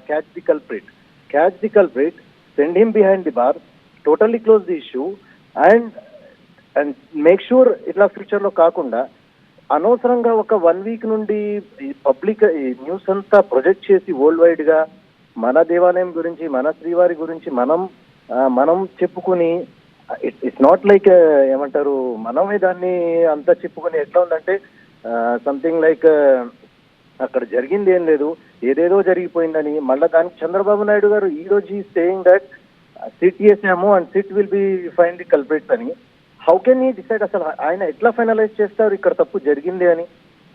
catch the culprit. Send him behind the bar, totally close the issue, and make sure itla future lo kaakunda అనవసరంగా ఒక 1 week నుండి public news అంతా project చేసి world wide గా మన దేవాలయం గురించి, మన శ్రీవారి గురించి మనం చెప్పుకుని, ఇట్స్ నాట్ లైక్ ఏమంటారు మనమే దాన్ని అంతా చెప్పుకుని ఎట్లా ఉందంటే సంథింగ్ లైక్ అక్కడ జరిగింది ఏం లేదు, ఏదేదో జరిగిపోయిందని. మళ్ళీ దానికి చంద్రబాబు నాయుడు గారు ఈ రోజు సేయింగ్ దట్ సిట్ చేసాము and SIT will be fine the culprits అని. హౌ కెన్ ఈ డిసైడ్? అసలు ఆయన ఎట్లా ఫైనలైజ్ చేస్తారు ఇక్కడ తప్పు జరిగింది అని?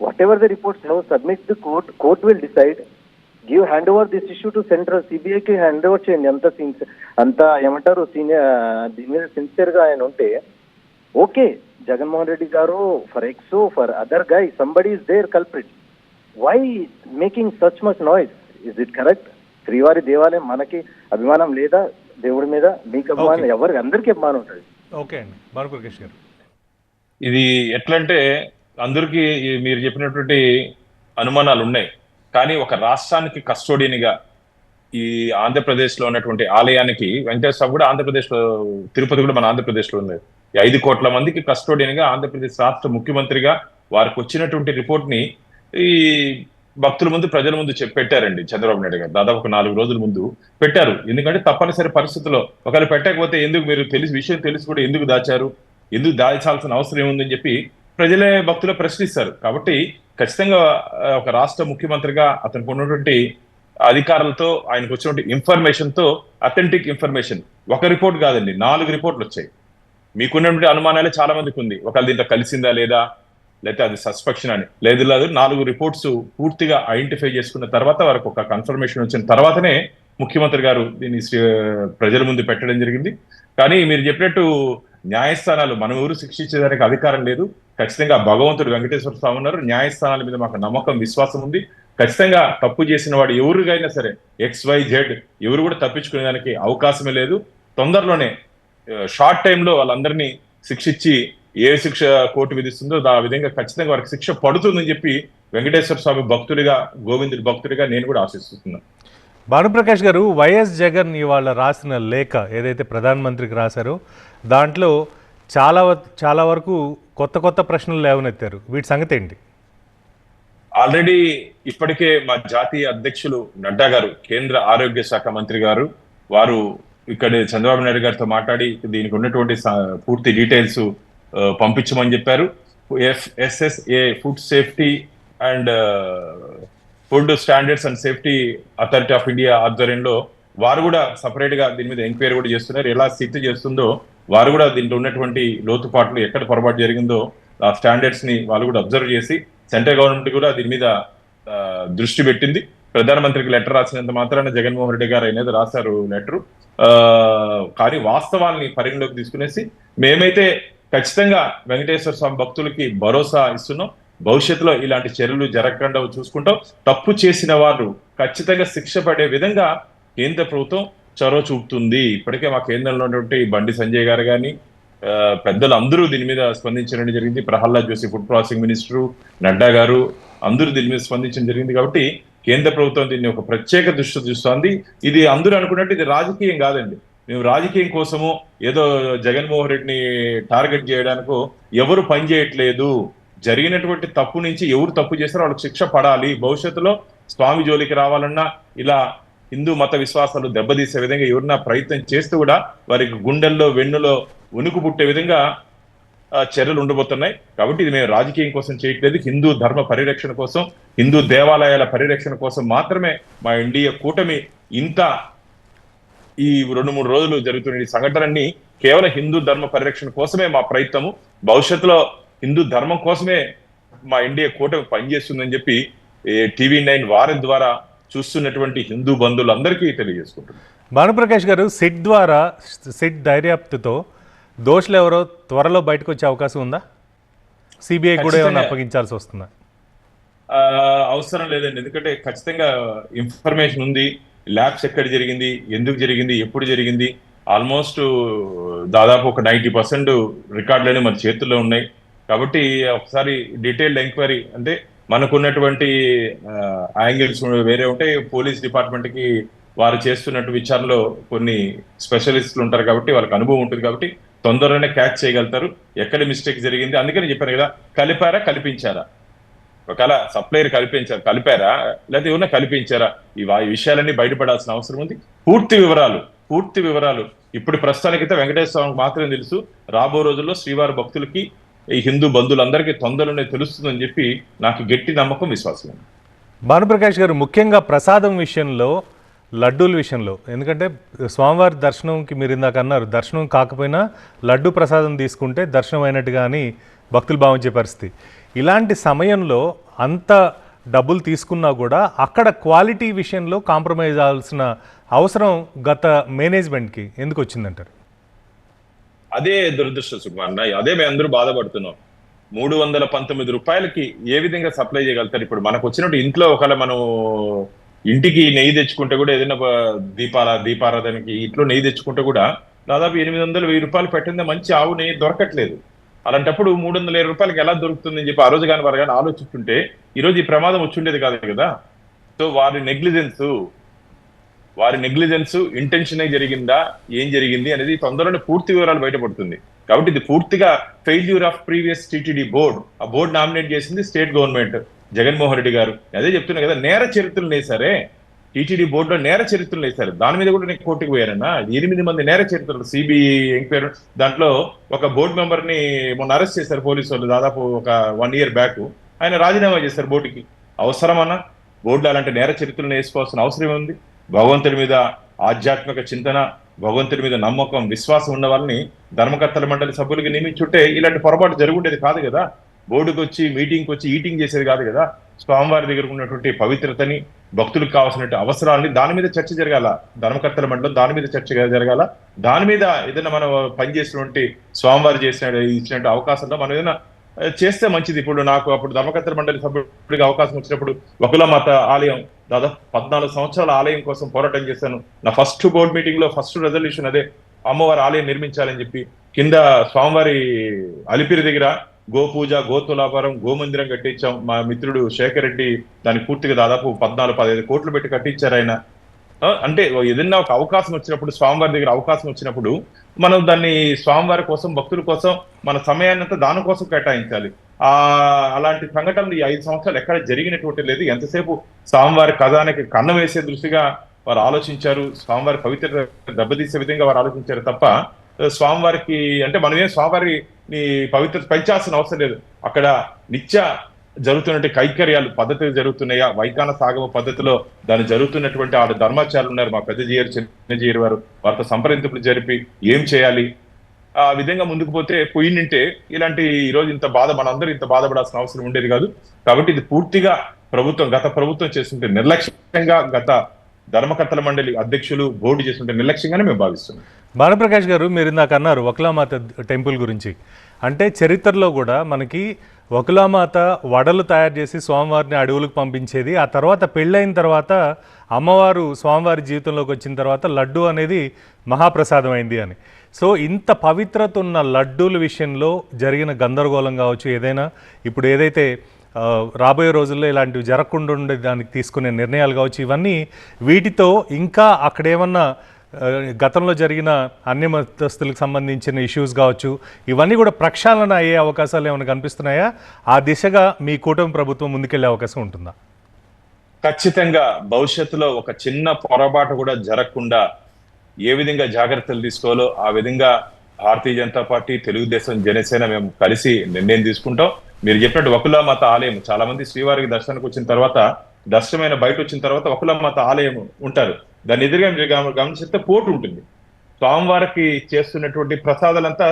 What ever the reports how submit the court will decide. Give hand over this issue to central సిబిఐకి హ్యాండ్ ఓవర్ చేయండి. అంత ఏమంటారు సీనియర్ దీని మీద సిన్సియర్ గా ఆయన ఉంటే ఓకే. జగన్మోహన్ రెడ్డి గారు for ex for other guy somebody is there culprit. Why making such much noise? Is it correct? శ్రీవారి దేవాలయం మనకి అభిమానం లేదా దేవుడి మీద? మీకు అభిమానం ఎవరికి అందరికీ అభిమానం ఉంటుంది. ఓకే అండి, భానుప్రకాష్ గారు. ఇది ఎట్లంటే అందరికీ మీరు చెప్పినటువంటి అనుమానాలు ఉన్నాయి, కానీ ఒక రాష్ట్రానికి కస్టోడియన్గా ఈ ఆంధ్రప్రదేశ్లో ఉన్నటువంటి ఆలయానికి వెంకటేశ్వర స్వామి కూడా ఆంధ్రప్రదేశ్లో, తిరుపతి కూడా మన ఆంధ్రప్రదేశ్లో ఉంది. 5 కోట్ల మందికి కస్టోడియన్గా ఆంధ్రప్రదేశ్ రాష్ట్ర ముఖ్యమంత్రిగా వారికి వచ్చినటువంటి రిపోర్ట్ ని ఈ భక్తుల ముందు, ప్రజల ముందు పెట్టారండి చంద్రబాబు నాయుడు గారు. దాదాపు ఒక 4 రోజుల ముందు పెట్టారు. ఎందుకంటే తప్పనిసరి పరిస్థితుల్లో ఒకవేళ పెట్టకపోతే ఎందుకు, మీరు విషయం తెలిసి కూడా ఎందుకు దాచారు, ఎందుకు దాచాల్సిన అవసరం ఏముందని చెప్పి ప్రజలే భక్తులు ప్రశ్నిస్తారు. కాబట్టి ఖచ్చితంగా ఒక రాష్ట్ర ముఖ్యమంత్రిగా అతనికి ఉన్నటువంటి అధికారులతో ఆయనకు వచ్చినటువంటి ఇన్ఫర్మేషన్ తో, అథెంటిక్ ఇన్ఫర్మేషన్, ఒక రిపోర్ట్ కాదండి 4 రిపోర్ట్లు వచ్చాయి. మీకున్నటువంటి అనుమానాలే చాలా మందికి ఉంది, ఒకవేళ దీంట్లో కలిసిందా లేదా, లేకపోతే అది సస్పెక్షన్ అని. లేదు 4 రిపోర్ట్స్ పూర్తిగా ఐడెంటిఫై చేసుకున్న తర్వాత వారికి ఒక కన్ఫర్మేషన్ వచ్చిన తర్వాతనే ముఖ్యమంత్రి గారు దీన్ని ప్రజల ముందు పెట్టడం జరిగింది. కానీ మీరు చెప్పినట్టు న్యాయస్థానాలు, మనం ఎవరు శిక్షించేదానికి అధికారం లేదు. ఖచ్చితంగా భగవంతుడు వెంకటేశ్వర స్వామి ఉన్నారు. న్యాయస్థానాల మీద మాకు నమ్మకం, విశ్వాసం ఉంది. ఖచ్చితంగా తప్పు చేసిన వాడు ఎవరికైనా సరే XYZ ఎవరు కూడా తప్పించుకునేదానికి అవకాశమే లేదు. తొందరలోనే షార్ట్ టైంలో వాళ్ళందరినీ శిక్షించి ఏ శిక్ష కోర్టు విధిస్తుందో ఆ విధంగా ఖచ్చితంగా వారికి శిక్ష పడుతుందని చెప్పి వెంకటేశ్వర స్వామి భక్తుడిగా, గోవిందుడి భక్తుడిగా నేను కూడా ఆశిస్తున్నాను. భానుప్రకాష్ గారు, వైఎస్ జగన్ ఇవాళ రాసిన లేఖ ఏదైతే ప్రధానమంత్రికి రాశారో దాంట్లో చాలా వరకు కొత్త ప్రశ్నలు లేవనెత్తారు. వీటి సంగతి ఏంటి? ఆల్రెడీ ఇప్పటికే మా జాతీయ అధ్యక్షులు నడ్డా గారు, కేంద్ర ఆరోగ్య శాఖ మంత్రి గారు, వారు ఇక్కడ చంద్రబాబు నాయుడు గారితో మాట్లాడి దీనికి ఉన్నటువంటి పూర్తి డీటెయిల్స్ పంపించమని చెప్పారు. FSSA food safety and food standards and safety authority of India ఆధ్వర్యంలో వారు కూడా సపరేట్ గా దీని మీద ఎంక్వైరీ కూడా చేస్తున్నారు. ఎలా స్థితి చేస్తుందో వారు కూడా దీంట్లో ఉన్నటువంటి లోతుపాట్లు, ఎక్కడ పొరపాటు జరిగిందో ఆ స్టాండర్డ్స్ ని వాళ్ళు కూడా అబ్జర్వ్ చేసి సెంట్రల్ గవర్నమెంట్ కూడా దీని మీద దృష్టి పెట్టింది. ప్రధానమంత్రికి లెటర్ రాసినంత మాత్రాన జగన్మోహన్ రెడ్డి గారు అనేది రాశారు లెటరు. కానీ వాస్తవాల్ని పరిగణలోకి తీసుకునేసి మేమైతే ఖచ్చితంగా వెంకటేశ్వర స్వామి భక్తులకి భరోసా ఇస్తున్నాం. భవిష్యత్తులో ఇలాంటి చర్యలు జరగకుండా చూసుకుంటాం. తప్పు చేసిన వారు ఖచ్చితంగా శిక్ష పడే విధంగా కేంద్ర ప్రభుత్వం చొరవ చూపుతుంది. ఇప్పటికే మా కేంద్రంలో ఉన్నటువంటి బండి సంజయ్ గారు కానీ పెద్దలు అందరూ దీని మీద స్పందించడం జరిగింది. Pralhad Joshi food processing minister, Nadda గారు అందరూ దీని మీద స్పందించడం జరిగింది. కాబట్టి కేంద్ర ప్రభుత్వం దీన్ని ఒక ప్రత్యేక దృష్టి చూస్తోంది. ఇది అందరూ అనుకున్నట్టు ఇది రాజకీయం కాదండి. మేము రాజకీయం కోసము ఏదో జగన్మోహన్ రెడ్డిని టార్గెట్ చేయడానికో ఎవరు పని చేయట్లేదు. జరిగినటువంటి తప్పు నుంచి ఎవరు తప్పు చేస్తారో వాళ్ళకి శిక్ష పడాలి. భవిష్యత్తులో స్వామి జోలికి రావాలన్నా, ఇలా హిందూ మత విశ్వాసాలు దెబ్బతీసే విధంగా ఎవరన్నా ప్రయత్నం చేస్తూ కూడా వారికి గుండెల్లో వెన్నులో వణుకు పుట్టే విధంగా చర్యలు ఉండబోతున్నాయి. కాబట్టి ఇది మేము రాజకీయం కోసం చేయట్లేదు, హిందూ ధర్మ పరిరక్షణ కోసం, హిందూ దేవాలయాల పరిరక్షణ కోసం మాత్రమే మా ఎన్డీఏ కూటమి ఇంత ఈ 2-3 రోజులు జరుగుతున్న ఈ సంఘటనని కేవలం హిందూ ధర్మ పరిరక్షణ కోసమే మా ప్రయత్నము, భవిష్యత్తులో హిందూ ధర్మం కోసమే మా ఎన్డీఏ కూటమి పనిచేస్తుందని చెప్పి TV9 వారి ద్వారా చూస్తున్నటువంటి హిందూ బంధువులందరికీ తెలియజేసుకుంటున్నాను. భానుప్రకాష్ గారు, సిట్ ద్వారా, సిట్ దర్యాప్తుతో దోషులు ఎవరో త్వరలో బయటకు వచ్చే అవకాశం ఉందా? సిబిఐ కూడా ఏమైనా అప్పగించాల్సి వస్తుందా? అవసరం లేదండి, ఎందుకంటే ఖచ్చితంగా ఇన్ఫర్మేషన్ ఉంది. ల్యాబ్స్ ఎక్కడ జరిగింది, ఎందుకు జరిగింది, ఎప్పుడు జరిగింది, ఆల్మోస్ట్ దాదాపు ఒక 90% రికార్డులన్నీ మన చేతుల్లో ఉన్నాయి. కాబట్టి ఒకసారి డీటెయిల్డ్ ఎంక్వైరీ, అంటే మనకున్నటువంటి యాంగిల్స్ వేరే ఉంటాయి, పోలీస్ డిపార్ట్మెంట్కి వారు చేస్తున్నట్టు విచారణలో కొన్ని స్పెషలిస్టులు ఉంటారు కాబట్టి వాళ్ళకి అనుభవం ఉంటుంది, కాబట్టి తొందరగానే క్యాచ్ చేయగలుగుతారు ఎక్కడ మిస్టేక్ జరిగింది. అందుకని చెప్పాను కదా, కలిపారా కల్పించారా, ఒకవేళ సప్లైర్ కలిపారా లేకపోతే ఎవరైనా కల్పించారా, ఈ విషయాలన్నీ బయటపడాల్సిన అవసరం ఉంది. పూర్తి వివరాలు ఇప్పుడు ప్రస్తుతానికైతే వెంకటేశ్వర స్వామికి మాత్రమే తెలుసు. రాబో రోజుల్లో శ్రీవారి భక్తులకి, ఈ హిందూ బంధువులందరికీ తొందరలోనే తెలుస్తుందని చెప్పి నాకు గట్టి నమ్మకం, విశ్వాసం ఉంది. భానుప్రకాష్ గారు, ముఖ్యంగా ప్రసాదం విషయంలో, లడ్డూల విషయంలో, ఎందుకంటే స్వామివారి దర్శనంకి మీరు ఇందాక అన్నారు, దర్శనం కాకపోయినా లడ్డు ప్రసాదం తీసుకుంటే దర్శనం అయినట్టుగా అని భక్తులు భావించే పరిస్థితి. ఇలాంటి సమయంలో అంత డబ్బులు తీసుకున్నా కూడా అక్కడ క్వాలిటీ విషయంలో కాంప్రమైజ్ అవ్వాల్సిన అవసరం గత మేనేజ్మెంట్కి ఎందుకు వచ్చిందంటారు? అదే దురదృష్టం సుకుమార్, అదే మేము అందరూ బాధపడుతున్నాం. 319 రూపాయలకి ఏ విధంగా సప్లై చేయగలుగుతారు? ఇప్పుడు మనకు వచ్చినట్టు ఇంట్లో ఒకవేళ మనం ఇంటికి నెయ్యి తెచ్చుకుంటే కూడా, ఏదైనా దీపారాధనకి ఇంట్లో నెయ్యి తెచ్చుకుంటే కూడా దాదాపు 800-1000 రూపాయలు పెట్టిందే మంచి ఆవు నెయ్యి దొరకట్లేదు. అలాంటప్పుడు 307 రూపాయలకి ఎలా దొరుకుతుందని చెప్పి ఆ రోజు కానీ వారు కానీ ఆలోచిస్తుంటే ఈరోజు ఈ ప్రమాదం వచ్చి ఉండేది కాదు కదా. సో వారి నెగ్లిజెన్స్ ఇంటెన్షన్ జరిగిందా, ఏం జరిగింది అనేది తొందరలోనే పూర్తి వివరాలు బయటపడుతుంది. కాబట్టి ఇది పూర్తిగా failure of previous TTD board. ఆ బోర్డు నామినేట్ చేసింది స్టేట్ గవర్నమెంట్, జగన్మోహన్ రెడ్డి గారు. అదే చెప్తున్నా కదా, నేర చరిత్రలు వేశారే టీటీడీ బోర్డులో, నేర చరిత్రలు వేశారు. దాని మీద కూడా నేను కోర్టుకు పోయానన్నా. 8 మంది నేర చరిత్రలు సిబిఐ ఎంక్వైరీ, దాంట్లో ఒక బోర్డు మెంబర్ ని మొన్న అరెస్ట్ చేశారు పోలీసు వాళ్ళు, దాదాపు ఒక 1 year బ్యాక్. ఆయన రాజీనామా చేశారు బోర్డుకి. అవసరమన్నా బోర్డులో అలాంటి నేర చరిత్రలను వేసుకోవాల్సిన అవసరం ఉంది? భగవంతుడి మీద ఆధ్యాత్మిక చింతన, భగవంతుడి మీద నమ్మకం, విశ్వాసం ఉన్న వాళ్ళని ధర్మకర్తల మండలి సభ్యులకి నియమించుంటే ఇలాంటి పొరపాటు జరుగుండేది కాదు కదా. బోర్డుకి వచ్చి మీటింగ్కి వచ్చి ఈటింగ్ చేసేది కాదు కదా. స్వామివారి దగ్గర ఉన్నటువంటి పవిత్రతని, భక్తులకు కావాల్సినటువంటి అవసరాలని దాని మీద చర్చ జరగాల, ధర్మకర్తల మండలం దాని మీద చర్చ జరగాల. దాని మీద ఏదైనా మనం పనిచేసినటువంటి స్వామివారి ఇచ్చినటువంటి అవకాశంలో మనం ఏదైనా చేస్తే మంచిది. ఇప్పుడు నాకు అప్పుడు ధర్మకర్తల మండలి సభ్యుడికి అవకాశం వచ్చినప్పుడు వకులామాత ఆలయం, దాదాపు 14 సంవత్సరాల ఆలయం కోసం పోరాటం చేశాను. నా ఫస్ట్ బోర్డు మీటింగ్ లో ఫస్ట్ రెజల్యూషన్ అదే, అమ్మవారి ఆలయం నిర్మించాలని చెప్పి. కింద స్వామివారి అలిపిరి దగ్గర గోపూజ, గోతులాభారం, గోమందిరం కట్టించాం. మా మిత్రుడు శేఖర్ రెడ్డి దాన్ని పూర్తిగా దాదాపు 14-15 కోట్లు పెట్టి కట్టించారు ఆయన. అంటే ఏదైనా ఒక అవకాశం వచ్చినప్పుడు, స్వామివారి దగ్గర అవకాశం వచ్చినప్పుడు మనం దాన్ని స్వామివారి కోసం, భక్తుల కోసం మన సమయాన్ని అంతా దానికోసం కేటాయించాలి. అలాంటి సంఘటనలు ఈ 5 సంవత్సరాలు ఎక్కడ జరిగినటువంటి లేదు. ఎంతసేపు స్వామివారి ఖజానాకి కన్నం వేసే దృష్టిగా వారు ఆలోచించారు, స్వామివారి పవిత్రత దెబ్బతీసే విధంగా వారు ఆలోచించారు తప్ప స్వామివారికి అంటే మనమేం స్వామివారిని పవిత్రత పెంచాల్సిన అవసరం లేదు. అక్కడ నిత్య జరుగుతున్నటువంటి కైకర్యాలు పద్ధతులు జరుగుతున్నాయా, వైఖాన సాగమ పద్ధతిలో దాన్ని జరుగుతున్నటువంటి ఆడ ధర్మాచారులు ఉన్నారు, మా పెద్ద జీయరు, చిన్న జీయరు వారితో సంప్రదింపులు జరిపి ఏం చేయాలి, ఆ విధంగా ముందుకు పోతే పోయినంటే ఇలాంటి ఈరోజు ఇంత మనందరూ ఇంత బాధపడాల్సిన అవసరం ఉండేది కాదు. కాబట్టి ఇది పూర్తిగా గత ప్రభుత్వం చేస్తుంటే నిర్లక్ష్యంగా, గత ధర్మకర్తల మండలి అధ్యక్షులు బోర్డు చేస్తుంటే నిర్లక్ష్యంగానే మేము భావిస్తున్నాం. భానుప్రకాష్ గారు, మీరు ఇందాక అన్నారు వకులామాత టెంపుల్ గురించి. అంటే చరిత్రలో కూడా మనకి వకులామాత వడలు తయారు చేసి స్వామివారిని అడవులకు పంపించేది. ఆ తర్వాత పెళ్ళైన తర్వాత అమ్మవారు స్వామివారి జీవితంలోకి వచ్చిన తర్వాత లడ్డు అనేది మహాప్రసాదం అయింది అని. సో ఇంత పవిత్రత ఉన్న లడ్డూల విషయంలో జరిగిన గందరగోళం కావచ్చు, ఏదైనా ఇప్పుడు ఏదైతే రాబోయే రోజుల్లో ఇలాంటివి జరగకుండా ఉండే దానికి తీసుకునే నిర్ణయాలు కావచ్చు, ఇవన్నీ వీటితో ఇంకా అక్కడేమన్నా గతంలో జరిగిన అన్యమతస్తులకు సంబంధించిన ఇష్యూస్ కావచ్చు, ఇవన్నీ కూడా ప్రక్షాళన అయ్యే అవకాశాలు ఏమైనా కనిపిస్తున్నాయా? ఆ దిశగా మీ కూటమి ప్రభుత్వం ముందుకెళ్లే అవకాశం ఉంటుందా? ఖచ్చితంగా భవిష్యత్తులో ఒక చిన్న పొరపాటు కూడా జరగకుండా ఏ విధంగా జాగ్రత్తలు తీసుకోవాలో ఆ విధంగా భారతీయ జనతా పార్టీ, తెలుగుదేశం, జనసేన మేము కలిసి నిర్ణయం తీసుకుంటాం. మీరు చెప్పినట్టు వకుల మత ఆలయం, చాలా మంది శ్రీవారికి దర్శనానికి వచ్చిన తర్వాత, దర్శనమైన బయట వచ్చిన తర్వాత వకుల మత ఆలయం ఉంటారు. దాన్ని ఎదురుగా మీరు గమనిస్తే పోటు ఉంటుంది. స్వామివారికి చేస్తున్నటువంటి ప్రసాదాలంతా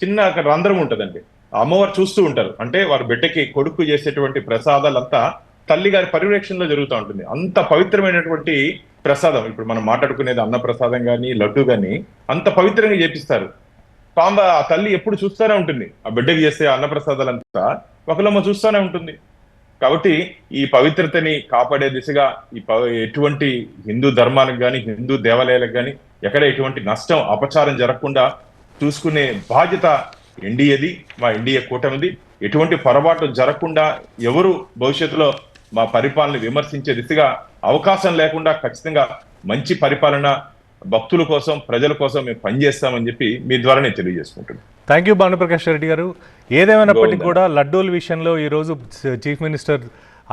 చిన్న అక్కడ రంధ్రం ఉంటుందండి. అమ్మవారు చూస్తూ ఉంటారు. అంటే వారి బిడ్డకి కొడుకు చేసేటువంటి ప్రసాదాలంతా తల్లి గారి పర్యవేక్షణలో జరుగుతూ ఉంటుంది. అంత పవిత్రమైనటువంటి ప్రసాదం, ఇప్పుడు మనం మాట్లాడుకునేది అన్న ప్రసాదం కానీ లడ్డు కానీ అంత పవిత్రంగా చేపిస్తారు. ఆ తల్లి ఎప్పుడు చూస్తూనే ఉంటుంది. ఆ బిడ్డకి చేసే అన్నప్రసాదాలంతా ఒకలమ్మ చూస్తూనే ఉంటుంది. కాబట్టి ఈ పవిత్రతని కాపాడే దిశగా ఎటువంటి హిందూ ధర్మానికి కానీ హిందూ దేవాలయాలకు కానీ ఎక్కడ ఎటువంటి నష్టం అపచారం జరగకుండా చూసుకునే బాధ్యత ఎన్డీఏది, మా ఎన్డీఏ కూటమిది. ఎటువంటి పొరపాటు జరగకుండా ఎవరు భవిష్యత్తులో మా పరిపాలన విమర్శించే దిశగా అవకాశం లేకుండా ఖచ్చితంగా మంచి పరిపాలన భక్తుల కోసం, ప్రజల కోసం మేము పనిచేస్తామని చెప్పి మీ ద్వారా నేను తెలియజేసుకుంటున్నాను. థ్యాంక్ యూ భానుప్రకాష్ రెడ్డి గారు. ఏదేమైనప్పటికీ కూడా లడ్డూల విషయంలో ఈరోజు చీఫ్ మినిస్టర్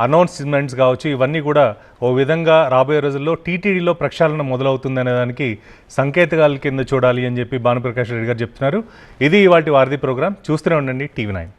అనౌన్స్మెంట్స్ కావచ్చు, ఇవన్నీ కూడా ఓ విధంగా రాబోయే రోజుల్లో టీటీడీలో ప్రక్షాళన మొదలవుతుందనే దానికి సంకేతాల కింద చూడాలి అని చెప్పి భానుప్రకాష్ రెడ్డి గారు చెప్తున్నారు. ఇది ఇవాల్టి వారధి ప్రోగ్రాం. చూస్తూనే ఉండండి TV9.